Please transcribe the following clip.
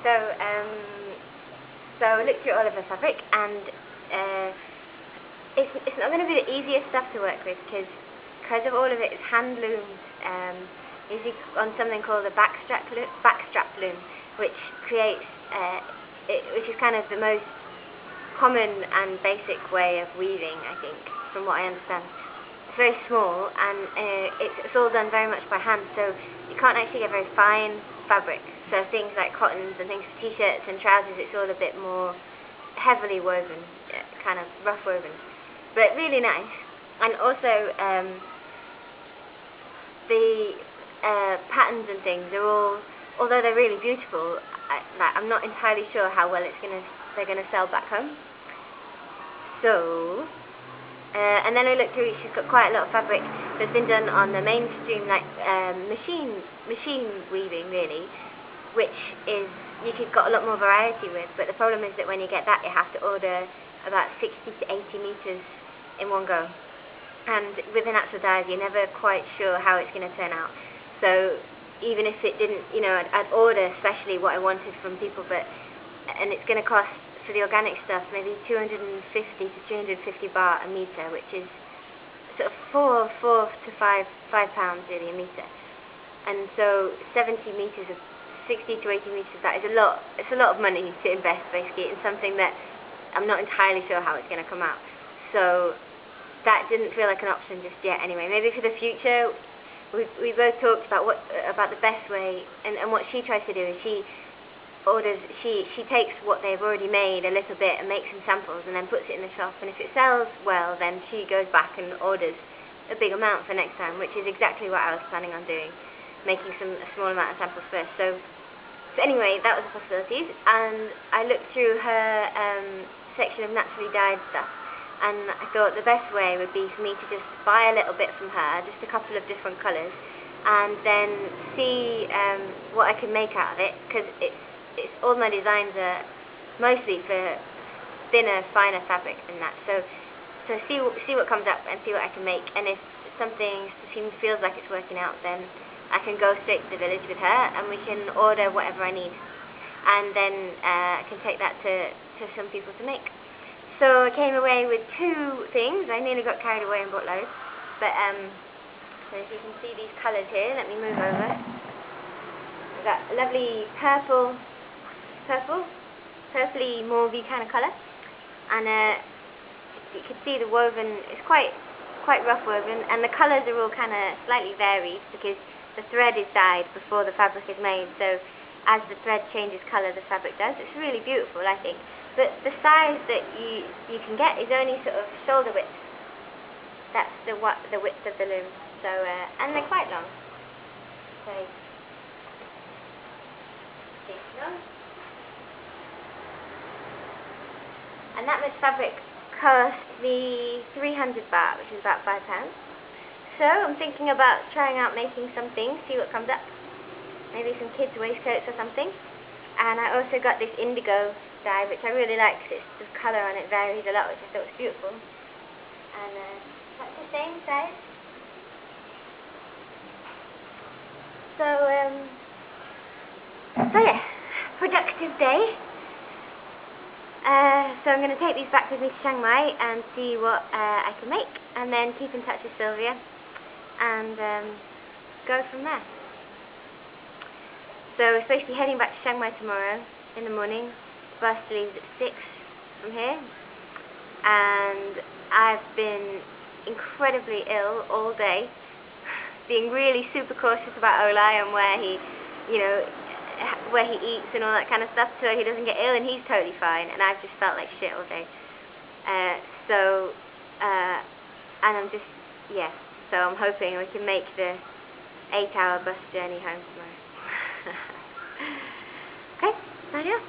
So I looked through all of the fabric, and it's not going to be the easiest stuff to work with because of all of it is hand loomed, usually on something called a backstrap loom, which creates which is kind of the most common and basic way of weaving, I think, from what I understand. It's very small, and it's all done very much by hand, so you can't actually get very fine fabric. So things like cottons and things for t-shirts and trousers, it's all a bit more heavily woven, kind of rough woven, but really nice. And also the patterns and things are all, although they're really beautiful, I'm not entirely sure how well they're gonna sell back home. So, and then I looked through, she's got quite a lot of fabric that's been done on the mainstream, like machine weaving, really, which is, you've got a lot more variety with, but the problem is that when you get that, you have to order about 60 to 80 meters in one go. And with the natural dyes, you're never quite sure how it's going to turn out. So even if it didn't, I'd order especially what I wanted from people, and it's going to cost, for the organic stuff, maybe 250 to 350 baht a meter, which is sort of four to five pounds really a meter. And so 70 meters of 60 to 80 meters, that is a lot. It's a lot of money to invest basically in something that I'm not entirely sure how it's going to come out. So that didn't feel like an option just yet. Anyway, maybe for the future. We both talked about the best way, and what she tries to do is she takes what they've already made a little bit and makes some samples and then puts it in the shop, and if it sells well, then she goes back and orders a big amount for next time, which is exactly what I was planning on doing, making a small amount of samples first. So anyway, that was the possibilities, and I looked through her section of naturally dyed stuff, and I thought the best way would be for me to just buy a little bit from her, just a couple of different colours, and then see what I can make out of it, because it's all my designs are mostly for thinner, finer fabric than that. So see what comes up and see what I can make, and if something feels like it's working out, then I can go straight to the village with her, and we can order whatever I need, and then I can take that to some people to make. So I came away with two things. I nearly got carried away and bought loads, but so as you can see these colours here, let me move over. I've got a lovely purpley mauvey kind of colour, and you can see the woven is quite rough woven, and the colours are all kind of slightly varied because the thread is dyed before the fabric is made, so as the thread changes colour, the fabric does. It's really beautiful, I think. But the size that you can get is only sort of shoulder width. That's the width of the loom. So and they're quite long. So and that much fabric cost me 300 baht, which is about £5. So I'm thinking about trying out making something, see what comes up. Maybe some kids' waistcoats or something. And I also got this indigo dye, which I really like because the colour on it varies a lot, which I thought was beautiful. And that's the same size. So yeah, productive day. So I'm going to take these back with me to Chiang Mai and see what I can make, and then keep in touch with Sylvia and go from there. So we're supposed to be heading back to Chiang Mai tomorrow in the morning. The bus leaves at 6 from here, and I've been incredibly ill all day, being really super cautious about Olai and where he eats and all that kind of stuff, so he doesn't get ill, and he's totally fine, and I've just felt like shit all day. And I'm just, so I'm hoping we can make the 8-hour bus journey home tomorrow. Okay, bye.